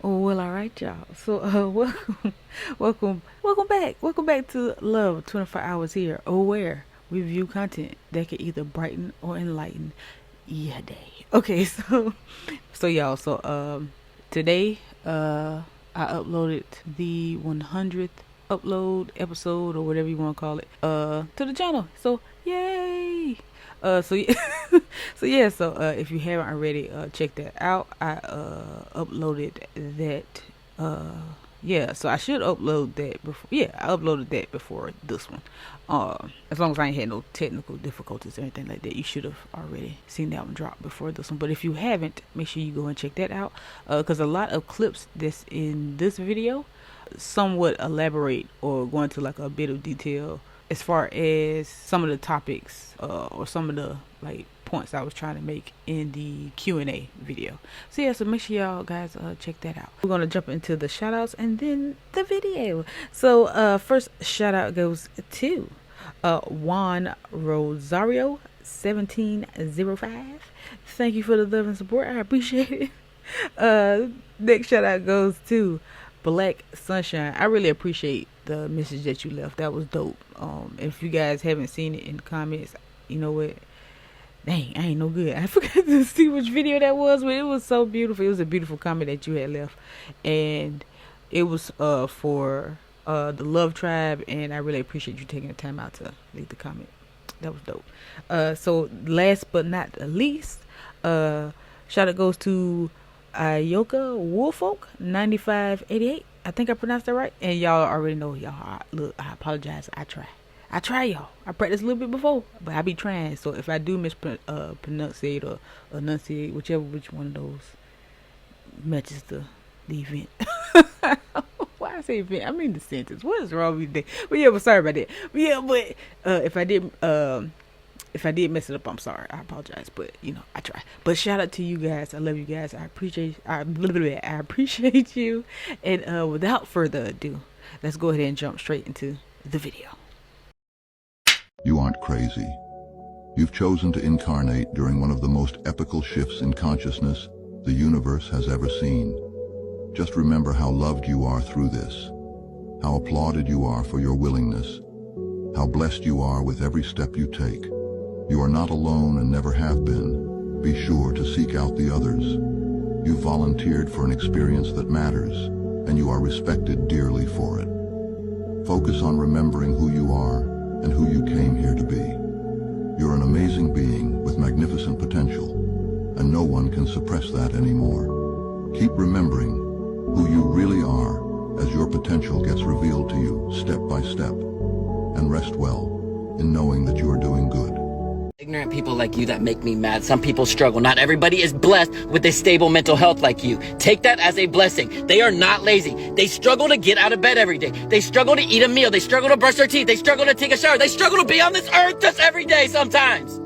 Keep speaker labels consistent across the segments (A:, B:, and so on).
A: Oh, well, all right, y'all. So, welcome back to Love 24 Hours here, or where we review content that can either brighten or enlighten your day. Okay, so y'all, today, I uploaded the 100th upload episode or whatever you want to call it, to the channel. So, yay! If you haven't already, check that out. I uploaded that. So I should upload that before. Yeah, I uploaded that before this one. As long as I ain't had no technical difficulties or anything like that, you should have already seen that one drop before this one. But if you haven't, make sure you go and check that out. Because a lot of clips that's in this video somewhat elaborate or go into like a bit of detail as far as some of the topics or some of the like points I was trying to make in the Q&A video. So make sure y'all guys check that out. We're gonna jump into the shout outs and then the video. So first shout out goes to Juan Rosario 1705. Thank you for the love and support. I appreciate it. Next shout out goes to Black Sunshine. I really appreciate the message that you left. That was dope. If you guys haven't seen it in the comments, you know what? Dang, I ain't no good. I forgot to see which video that was, but it was so beautiful. It was a beautiful comment that you had left, and it was for the Love Tribe, and I really appreciate you taking the time out to leave the comment. That was dope. So last but not the least, shout out goes to Ayoka Woolfolk 9588. I think I pronounced that right. And y'all already know, y'all. Look, I apologize. I try, y'all. I practiced a little bit before, but I be trying. So if I do mispronunciate or enunciate, which one of those matches the event. Why I say event? I mean the sentence. What is wrong with that? But sorry about that. But if I did mess it up, I'm sorry. I apologize, but I try. But shout out to you guys. I love you guys. I appreciate you. And without further ado, let's go ahead and jump straight into the video.
B: You aren't crazy. You've chosen to incarnate during one of the most epical shifts in consciousness the universe has ever seen. Just remember how loved you are through this, how applauded you are for your willingness, how blessed you are with every step you take. You are not alone and never have been. Be sure to seek out the others. You've volunteered for an experience that matters, and you are respected dearly for it. Focus on remembering who you are and who you came here to be. You're an amazing being with magnificent potential, and no one can suppress that anymore. Keep remembering who you really are as your potential gets revealed to you step by step, and rest well in knowing that you are doing good.
C: Ignorant people like you that make me mad. Some people struggle. Not everybody is blessed with a stable mental health like you. Take that as a blessing. They are not lazy. They struggle to get out of bed every day. They struggle to eat a meal. They struggle to brush their teeth. They struggle to take a shower. They struggle to be on this earth just every day sometimes.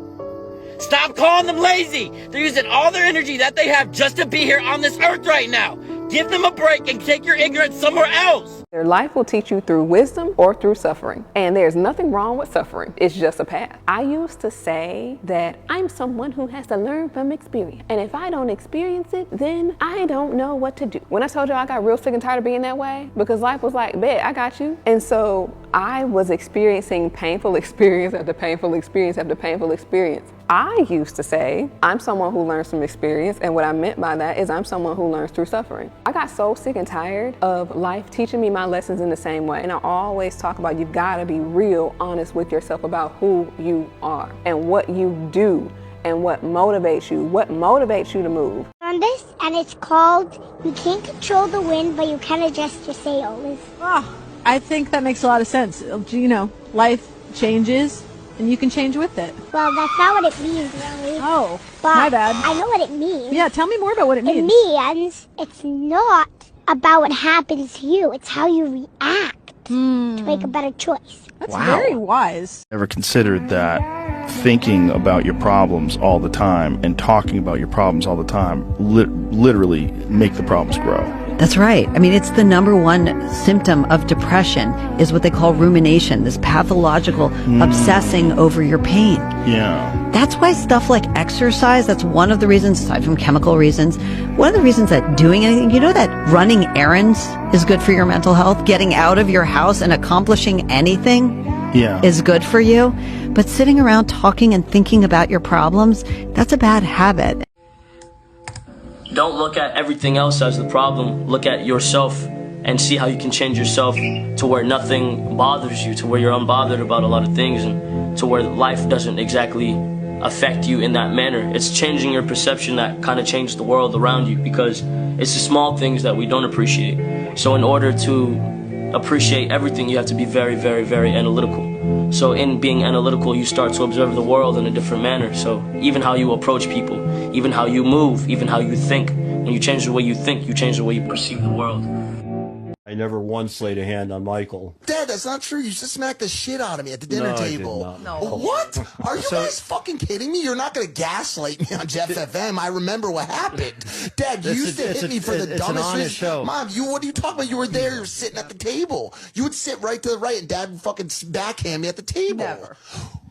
C: Stop calling them lazy. They're using all their energy that they have just to be here on this earth right now. Give them a break and take your ignorance somewhere else.
D: Their life will teach you through wisdom or through suffering. And there's nothing wrong with suffering. It's just a path. I used to say that I'm someone who has to learn from experience. And if I don't experience it, then I don't know what to do. When I told you I got real sick and tired of being that way, because life was like, bet, I got you. And so I was experiencing painful experience after painful experience after painful experience. I used to say, I'm someone who learns from experience, and what I meant by that is I'm someone who learns through suffering. I got so sick and tired of life teaching me my lessons in the same way, and I always talk about you gotta be real honest with yourself about who you are and what you do and what motivates you to move.
E: On this, and it's called You Can't Control the Wind, but You Can Adjust Your Sails.
F: I think that makes a lot of sense. Life changes, and you can change with it.
E: Well, that's not what it means, really.
F: Oh,
E: but
F: my bad.
E: I know what it means.
F: Yeah, tell me more about what it means.
E: It means it's not about what happens to you. It's how you react to make a better choice.
F: That's very wise.
G: Ever considered that thinking about your problems all the time and talking about your problems all the time literally make the problems grow?
H: That's right. I mean, it's the number one symptom of depression is what they call rumination, this pathological obsessing over your pain.
G: Yeah.
H: That's why stuff like exercise, that's one of the reasons, aside from chemical reasons, one of the reasons that doing anything, you know that running errands is good for your mental health? Getting out of your house and accomplishing anything is good for you. But sitting around talking and thinking about your problems, that's a bad habit.
I: Don't look at everything else as the problem. Look at yourself and see how you can change yourself to where nothing bothers you, to where you're unbothered about a lot of things, and to where life doesn't exactly affect you in that manner. It's changing your perception that kind of changes the world around you, because it's the small things that we don't appreciate. So in order to appreciate everything, you have to be very, very, very analytical. So in being analytical, you start to observe the world in a different manner. So even how you approach people, even how you move, even how you think. When you change the way you think, you change the way you perceive the world.
J: I never once laid a hand on Michael.
K: Dad, that's not true. You just smacked the shit out of me at the dinner table.
J: I did not.
K: No. What? Are you guys fucking kidding me? You're not going to gaslight me on Jeff FM. I remember what happened. Dad, you used to hit me for the dumbest
J: honest show.
K: Mom, what are you talking about? You were there. You were sitting at the table. You would sit right to the right, and Dad would fucking backhand me at the table. Never.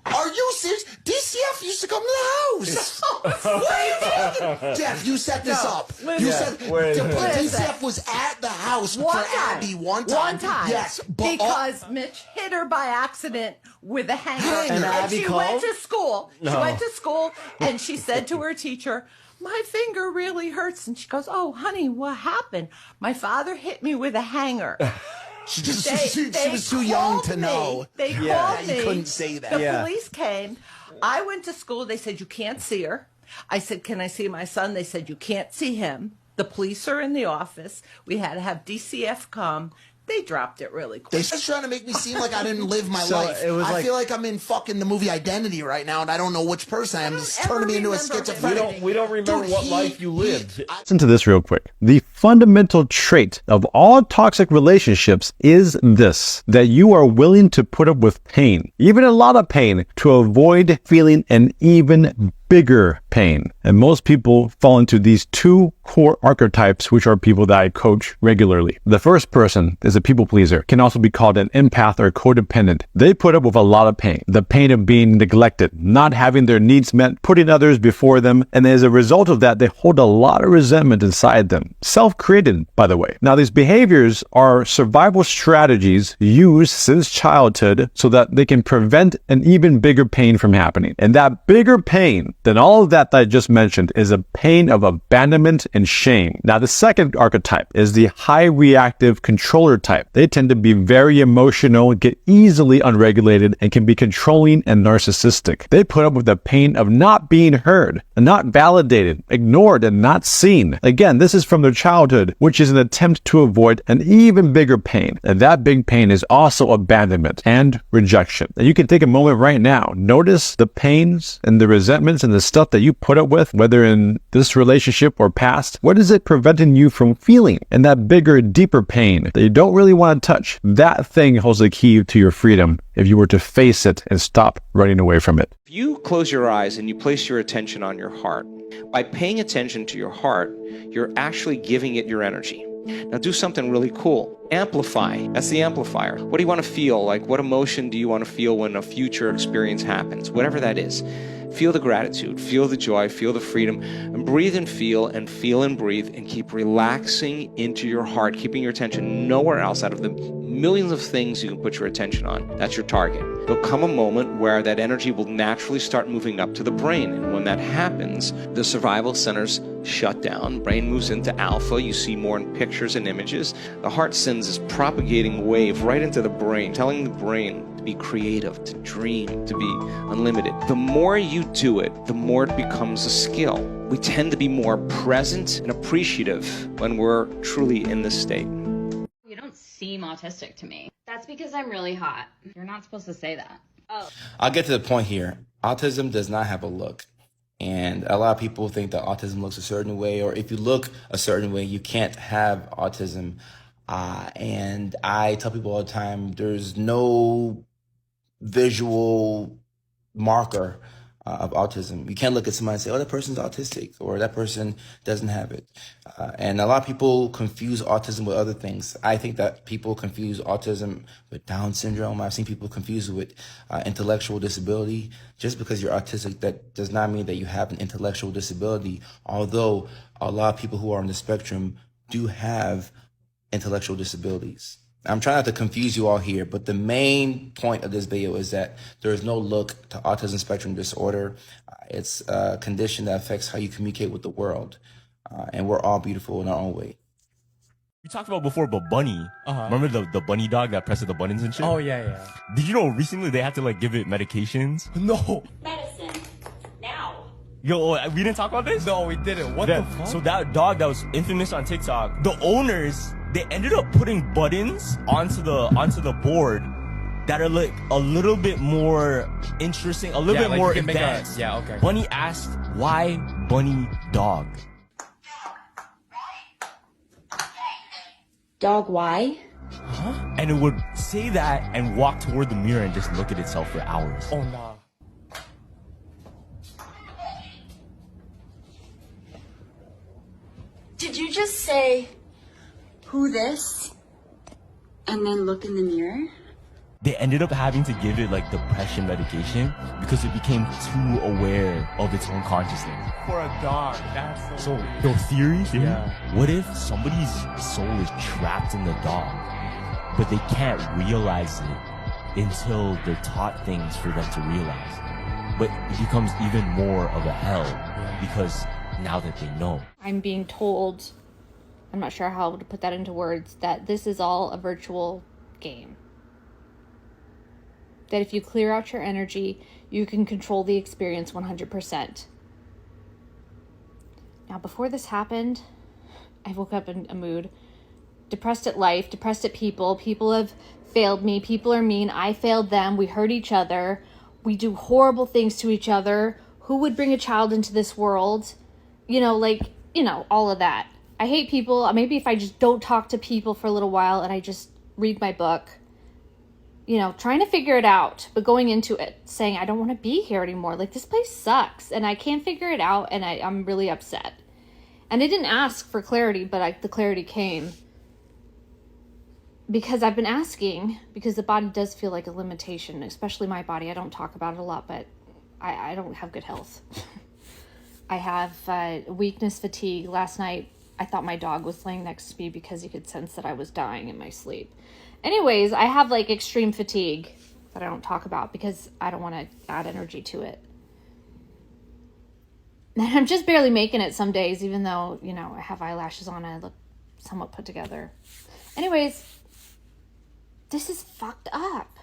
K: Are you serious? DCF used to come to the house. What are you talking? Jeff, you set this up. You said DCF was at the house for Abby one time.
L: One time.
K: Yes.
L: Because Mitch hit her by accident with a hanger.
K: And
L: Abby
K: she
L: went to school.
K: No.
L: She went to school and she said to her teacher, my finger really hurts. And she goes, oh, honey, what happened? My father hit me with a hanger.
K: She was too young to know.
L: They called me.
K: You couldn't say that.
L: The police came. I went to school. They said, you can't see her. I said, can I see my son? They said, you can't see him. The police are in the office. We had to have DCF come. They dropped it really quick.
K: They're just trying to make me seem like I didn't live my life. I feel like I'm in fucking the movie Identity right now, and I don't know which person I am. It's turning me into a schizophrenic.
J: We don't remember what life you lived.
M: Listen to this real quick. The fundamental trait of all toxic relationships is this, that you are willing to put up with pain, even a lot of pain, to avoid feeling an even bigger pain. And most people fall into these two core archetypes, which are people that I coach regularly. The first person is a people pleaser, can also be called an empath or codependent. They put up with a lot of pain, the pain of being neglected, not having their needs met, putting others before them, and as a result of that, they hold a lot of resentment inside them. Self-created, by the way. Now, these behaviors are survival strategies used since childhood so that they can prevent an even bigger pain from happening. And that bigger pain than all of that I just mentioned is a pain of abandonment and shame. Now, the second archetype is the high reactive controller type. They tend to be very emotional, get easily unregulated, and can be controlling and narcissistic. They put up with the pain of not being heard, and not validated, ignored, and not seen. Again, this is from their childhood, which is an attempt to avoid an even bigger pain. And that big pain is also abandonment and rejection. And you can take a moment right now. Notice the pains and the resentments and the stuff that you put up with, whether in this relationship or past. What is it preventing you from feeling? And that bigger, deeper pain that you don't really want to touch, that thing holds the key to your freedom if you were to face it and stop running away from it.
N: If you close your eyes and you place your attention on your heart, by paying attention to your heart, you're actually giving it your energy. Now do something really cool. Amplify. That's the amplifier. What do you want to feel? Like, what emotion do you want to feel when a future experience happens? Whatever that is. Feel the gratitude, feel the joy, feel the freedom, and breathe and feel and breathe, and keep relaxing into your heart, keeping your attention nowhere else out of the millions of things you can put your attention on. That's your target. There'll come a moment where that energy will naturally start moving up to the brain, and when that happens, the survival centers shut down, brain moves into alpha, you see more in pictures and images. The heart sends this propagating wave right into the brain, telling the brain to be creative, to dream, to be unlimited. The more you do it, the more it becomes a skill. We tend to be more present and appreciative when we're truly in this state.
O: You don't seem autistic to me. That's because I'm really hot. You're not supposed to say that. Oh.
P: I'll get to the point here. Autism does not have a look. And a lot of people think that autism looks a certain way, or if you look a certain way, you can't have autism. And I tell people all the time, there's no visual marker of autism. You can't look at somebody and say, oh, that person's autistic or that person doesn't have it. And a lot of people confuse autism with other things. I think that people confuse autism with Down syndrome. I've seen people confuse it with intellectual disability. Just because you're autistic, that does not mean that you have an intellectual disability, although a lot of people who are on the spectrum do have intellectual disabilities. I'm trying not to confuse you all here, but the main point of this video is that there is no look to autism spectrum disorder. It's a condition that affects how you communicate with the world. And we're all beautiful in our own way.
Q: We talked about before, but Bunny. Remember the bunny dog that presses the buttons and shit?
R: Oh, yeah.
Q: Did you know recently they had to like give it medications?
R: No.
O: Medicine. Now.
Q: Yo, we didn't talk about this?
R: No, we didn't. What the fuck?
Q: So that dog that was infamous on TikTok, the owners, they ended up putting buttons onto the board that are like a little bit more interesting, a little bit more advanced.
R: Okay.
Q: Bunny asked, why bunny dog?
O: Dog, why?
Q: Huh? And it would say that and walk toward the mirror and just look at itself for hours.
R: Oh, nah.
O: Did you just say, who this? And then look in the mirror?
Q: They ended up having to give it like depression medication because it became too aware of its own consciousness.
R: For a dog, that's
Q: So, the theory, what if somebody's soul is trapped in the dog, but they can't realize it until they're taught things for them to realize? But it becomes even more of a hell because now that they know.
S: I'm being told, I'm not sure how to put that into words, that this is all a virtual game. That if you clear out your energy, you can control the experience 100%. Now, before this happened, I woke up in a mood. Depressed at life, depressed at people. People have failed me. People are mean. I failed them. We hurt each other. We do horrible things to each other. Who would bring a child into this world? All of that. I hate people. Maybe if I just don't talk to people for a little while and I just read my book, trying to figure it out, but going into it saying, I don't want to be here anymore. Like, this place sucks and I can't figure it out and I'm really upset. And I didn't ask for clarity, but the clarity came. Because I've been asking, because the body does feel like a limitation, especially my body. I don't talk about it a lot, but I don't have good health. I have weakness, fatigue. Last night, I thought my dog was laying next to me because he could sense that I was dying in my sleep. Anyways, I have like extreme fatigue that I don't talk about because I don't want to add energy to it. And I'm just barely making it some days, even though, I have eyelashes on and I look somewhat put together. Anyways, this is fucked up.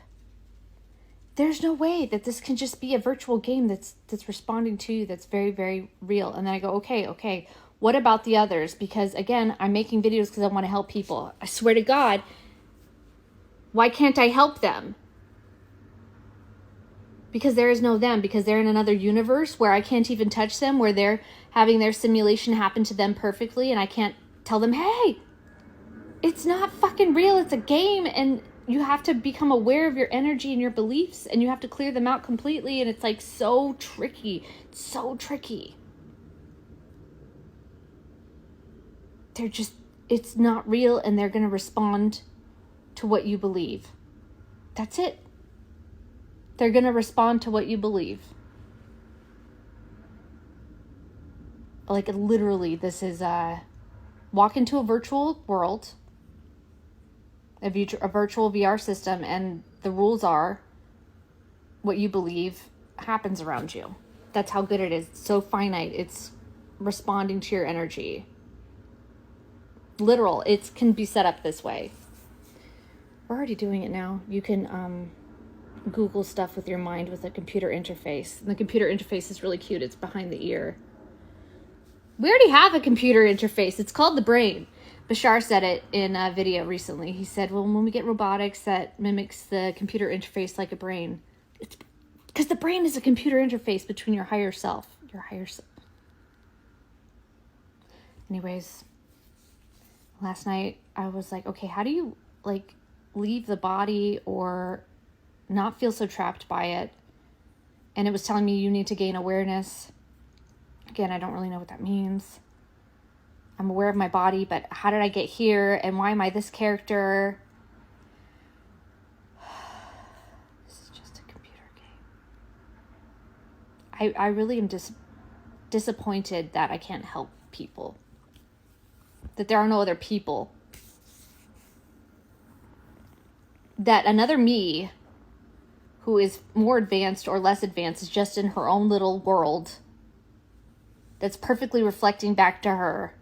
S: There's no way that this can just be a virtual game that's responding to you, that's very, very real. And then I go, okay, what about the others? Because again, I'm making videos because I want to help people. I swear to God, why can't I help them? Because there is no them, because they're in another universe where I can't even touch them, where they're having their simulation happen to them perfectly, and I can't tell them, hey, it's not fucking real, it's a game, and you have to become aware of your energy and your beliefs, and you have to clear them out completely, and it's like so tricky. It's so tricky. It's not real, and they're going to respond to what you believe. That's it. They're going to respond to what you believe. Like, literally, this is walk into a virtual world, a virtual VR system, and the rules are what you believe happens around you. That's how good it is. It's so finite. It's responding to your energy. Literal. It can be set up this way. We're already doing it now. You can Google stuff with your mind with a computer interface. And the computer interface is really cute. It's behind the ear. We already have a computer interface. It's called the brain. Bashar said it in a video recently. He said, well, when we get robotics that mimics the computer interface like a brain, it's because the brain is a computer interface between your higher self. Anyways, last night I was like, okay, how do you leave the body or not feel so trapped by it And it was telling me you need to gain awareness. Again, I don't really know what that means. I'm aware of my body, but how did I get here? And why am I this character? This is just a computer game. I really am disappointed that I can't help people. That there are no other people. That another me who is more advanced or less advanced is just in her own little world that's perfectly reflecting back to her.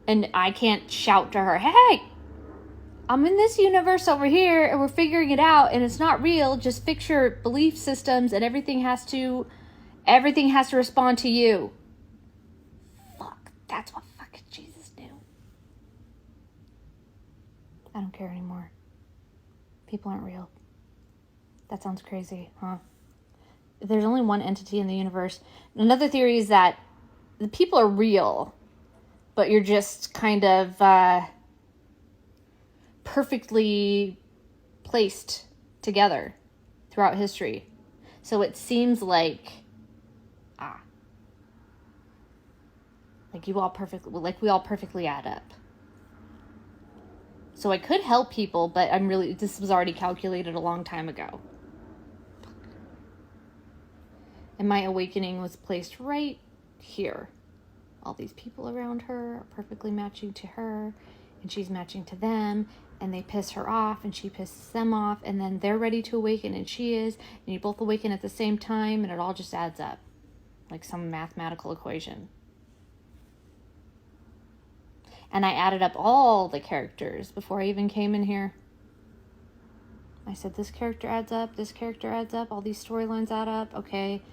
S: And I can't shout to her, hey, I'm in this universe over here and we're figuring it out and it's not real. Just fix your belief systems and everything has to respond to you. Fuck, that's what fucking Jesus knew. I don't care anymore. People aren't real. That sounds crazy, huh? There's only one entity in the universe. Another theory is that the people are real, but you're just kind of perfectly placed together throughout history. So it seems like, we all perfectly add up. So I could help people, but this was already calculated a long time ago. And my awakening was placed right here. All these people around her are perfectly matching to her, and she's matching to them, and they piss her off, and she pisses them off, and then they're ready to awaken, and she is, and you both awaken at the same time, and it all just adds up. Like some mathematical equation. And I added up all the characters before I even came in here. I said, this character adds up, all these storylines add up, okay.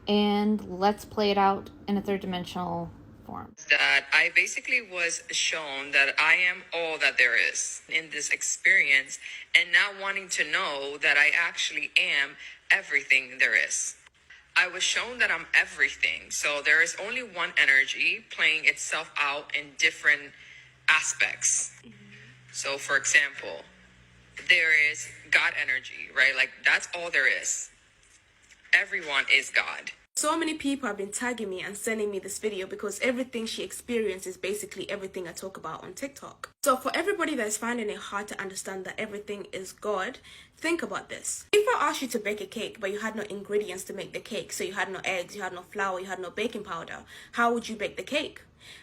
S: And let's play it out in a third dimensional form.
T: That I basically was shown that I am all that there is in this experience, and now wanting to know that I actually am everything there is. I was shown that I'm everything. So there is only one energy playing itself out in different aspects. So for example, there is God energy, right? Like that's all there is. Everyone is God.
U: So many people have been tagging me and sending me this video because everything she experienced is basically everything I talk about on TikTok. So for everybody that is finding it hard to understand that everything is God, think about this. If I asked you to bake a cake but you had no ingredients to make the cake, so you had no eggs, you had no flour, you had no baking powder, how would you bake the cake?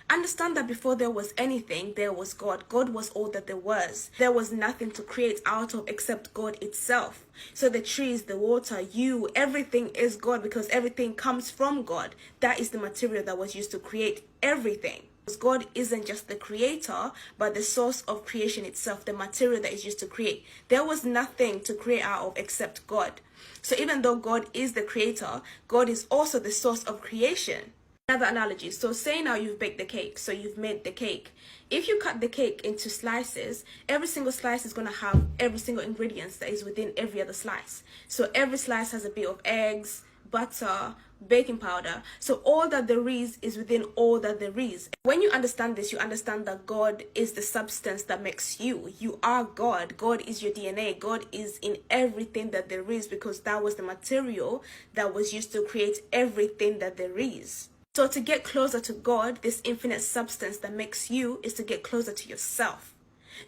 U: Understand that before there was anything, there was God. God was all that there was. There was nothing to create out of except God itself. So the trees, the water, you, everything is God because everything comes from God. That is the material that was used to create everything. Because God isn't just the creator, but the source of creation itself, the material that is used to create. There was nothing to create out of except God. So even though God is the creator, God is also the source of creation. Another analogy, so say now you've baked the cake, so you've made the cake. If you cut the cake into slices, every single slice is going to have every single ingredient that is within every other slice. So every slice has a bit of eggs, butter, baking powder. So all that there is within all that there is. When you understand this, you understand that God is the substance that makes you. You are God. God is your DNA. God is in everything that there is because that was the material that was used to create everything that there is. So to get closer to God, this infinite substance that makes you, is to get closer to yourself.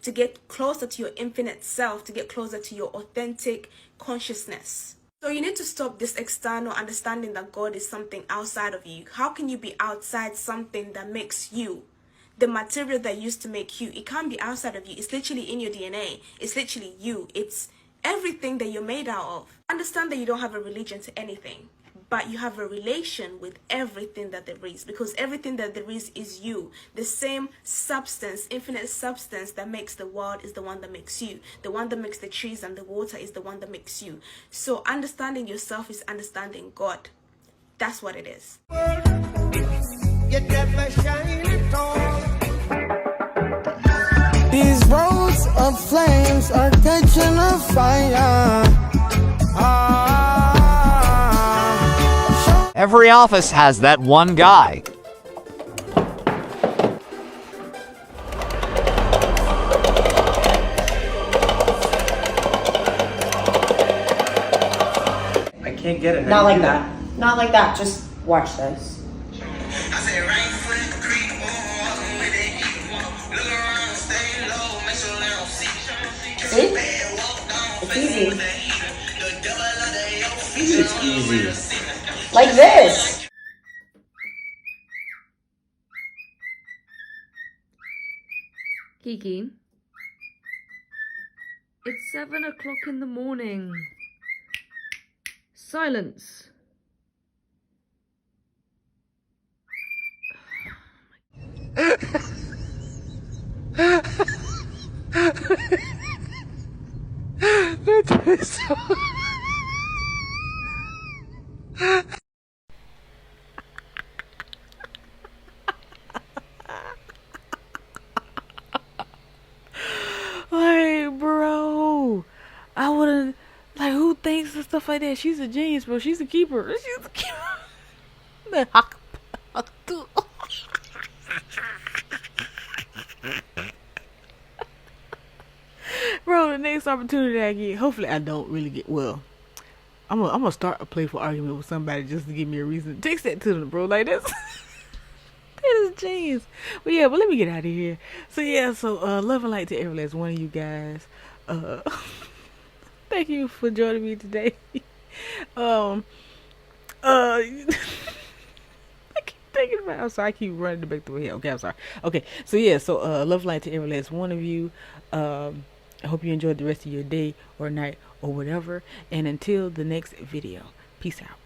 U: To get closer to your infinite self, to get closer to your authentic consciousness. So you need to stop this external understanding that God is something outside of you. How can you be outside something that makes you? The material that used to make you, it can't be outside of you. It's literally in your DNA. It's literally you. It's everything that you're made out of. Understand that you don't have a religion to anything, but you have a relation with everything that there is, because everything that there is you. The same substance, infinite substance that makes the world is the one that makes you. The one that makes the trees and the water is the one that makes you. So understanding yourself is understanding God. That's what it is.
V: These roads of flames are catching a fire.
W: Every office has that one guy.
X: I
A: can't get it. How
B: Not
A: do you
B: like
A: do
B: that. Not like that. Just watch this. See? It's easy.
A: It's easy.
B: Like this.
C: Kiki, it's 7 o'clock in the morning. Silence.
X: Like, bro, I wouldn't, like, who thinks of stuff like that? She's a genius, bro. She's a keeper. She's a keeper. Bro, the next opportunity I get, hopefully I don't really get, well, I'm gonna start a playful argument with somebody just to give me a reason. Text that to them, bro. Like, that's that is genius. But yeah, but let me get out of here. So yeah, love and light to every last one of you guys. Thank you for joining me today. I keep thinking about, I'm sorry, I keep running back through here. Okay, I'm sorry. Okay, so yeah, love and light to every last one of you. I hope you enjoyed the rest of your day or night or whatever. And until the next video, peace out.